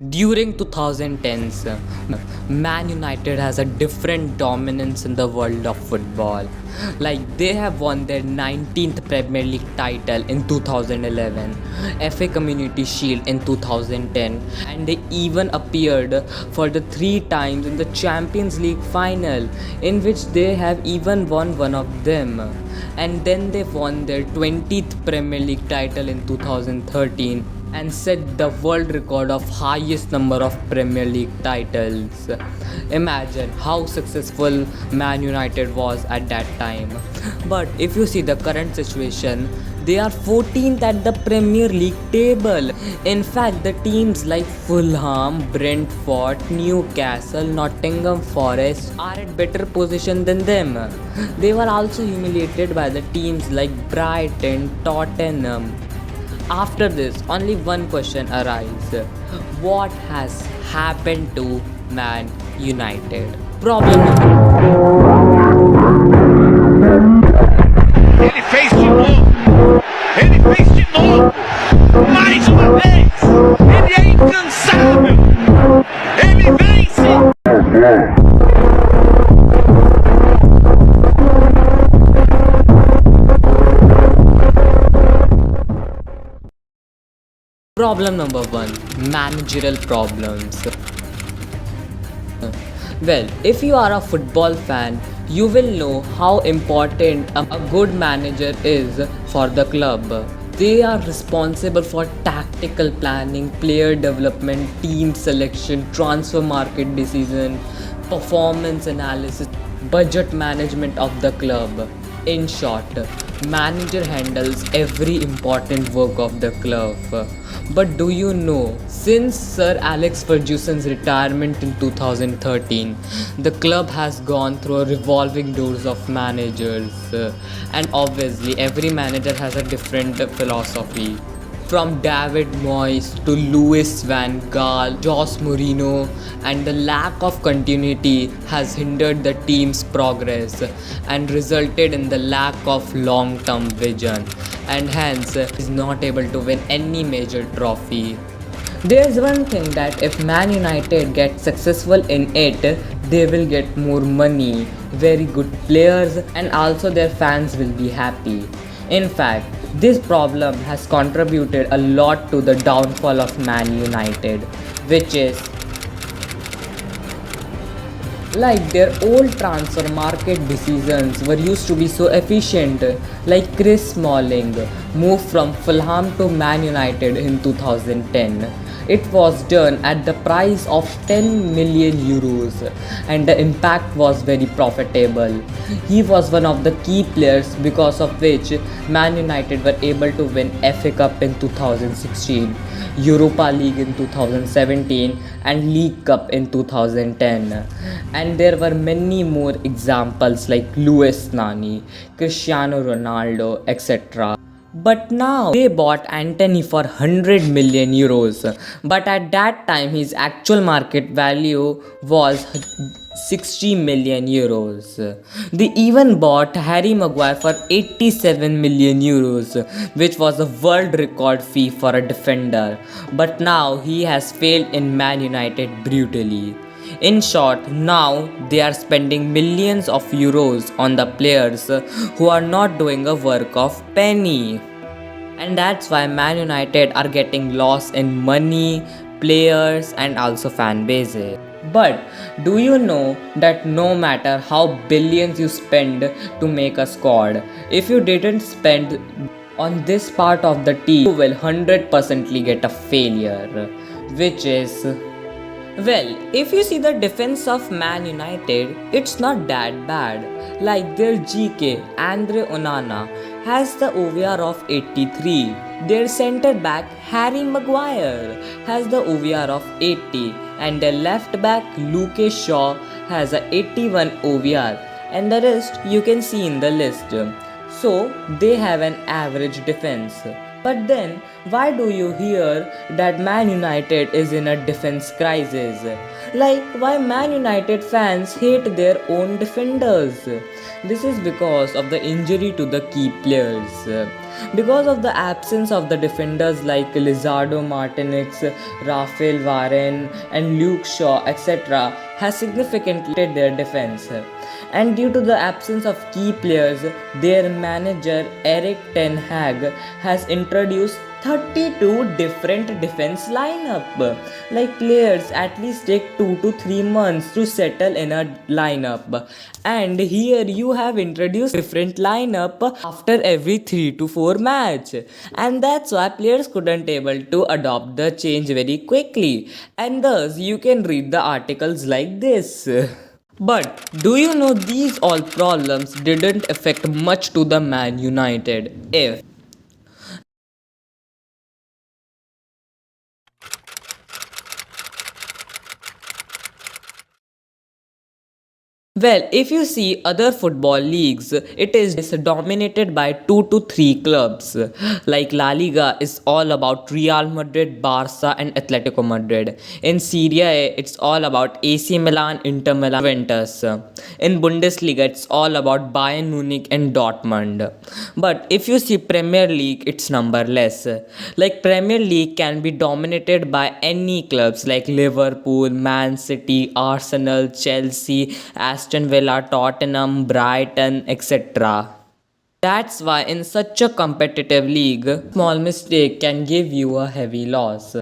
During 2010s, Man United has a different dominance in the world of football. Like they have won their 19th Premier League title in 2011, FA Community Shield in 2010, and they even appeared for the three times in the Champions League final, in which they have even won one of them. And then they won their 20th Premier League title in 2013 and set the world record of highest number of Premier League titles. Imagine how successful Man United was at that time. But if you see the current situation, they are 14th at the Premier League table. In fact, the teams like Fulham, Brentford, Newcastle, Nottingham Forest are at better position than them. They were also humiliated by the teams like Brighton, Tottenham. After this, only one question arises. What has happened to Man United? Problem Ele fez de novo! Ele fez de novo! Mais uma vez! Ele é incansável! Ele vence! Problem number one, managerial problems. Well, if you are a football fan, you will know how important a good manager is for the club. They are responsible for tactical planning, player development, team selection, transfer market decision, performance analysis, budget management of the club. In short, manager handles every important work of the club. But do you know, since Sir Alex Ferguson's retirement in 2013, the club has gone through a revolving doors of managers. And obviously, every manager has a different philosophy. From David Moyes to Louis van Gaal, Jose Mourinho, and the lack of continuity has hindered the team's progress and resulted in the lack of long-term vision, and hence is not able to win any major trophy. There's one thing that if Man United get successful in it, they will get more money, very good players, and also their fans will be happy. In fact, this problem has contributed a lot to the downfall of Man United, which is like their old transfer market decisions were used to be so efficient, like Chris Smalling moved from Fulham to Man United in 2010. It was done at the price of 10 million euros and the impact was very profitable. He was one of the key players because of which Man United were able to win FA Cup in 2016, Europa League in 2017 and League Cup in 2010. And there were many more examples like Luis Nani, Cristiano Ronaldo, etc. But now they bought Antony for 100 million euros. But at that time his actual market value was 60 million euros. They even bought Harry Maguire for 87 million euros, which was a world record fee for a defender. But now he has failed in Man United brutally. In short, now they are spending millions of euros on the players who are not doing a work of penny. And that's why Man United are getting lost in money, players, and also fan bases. But do you know that no matter how billions you spend to make a squad, if you didn't spend on this part of the team, you will 100% get a failure, which is well, if you see the defense of Man United, it's not that bad. Like their GK, Andre Onana, has the OVR of 83. Their centre back, Harry Maguire, has the OVR of 80. And their left back, Luke Shaw, has a 81 OVR. And the rest you can see in the list. So, they have an average defense. But then, why do you hear that Man United is in a defense crisis? Like, why Man United fans hate their own defenders? This is because of the injury to the key players. because of the absence of the defenders like Lizardo Martinez, Rafael Varane, and Luke Shaw, etc., has significantly their defense. And due to the absence of key players, their manager Eric Ten Hag has introduced 32 different defense lineup. Like players at least take 2 to 3 months to settle in a lineup. And here you have introduced different lineup after every 3 to 4 match. And that's why players couldn't able to adopt the change very quickly. And thus you can read the articles like this. But do you know these all problems didn't affect much to the Man United? If Well, if you see other football leagues, it is dominated by 2 to 3 clubs. Like La Liga is all about Real Madrid, Barca and Atletico Madrid. In Serie A, it's all about AC Milan, Inter Milan, Juventus. In Bundesliga, it's all about Bayern Munich and Dortmund. But if you see Premier League, it's numberless. Like Premier League can be dominated by any clubs like Liverpool, Man City, Arsenal, Chelsea, Aston Villa, Tottenham, Brighton, etc. That's why in such a competitive league, small mistake can give you a heavy loss.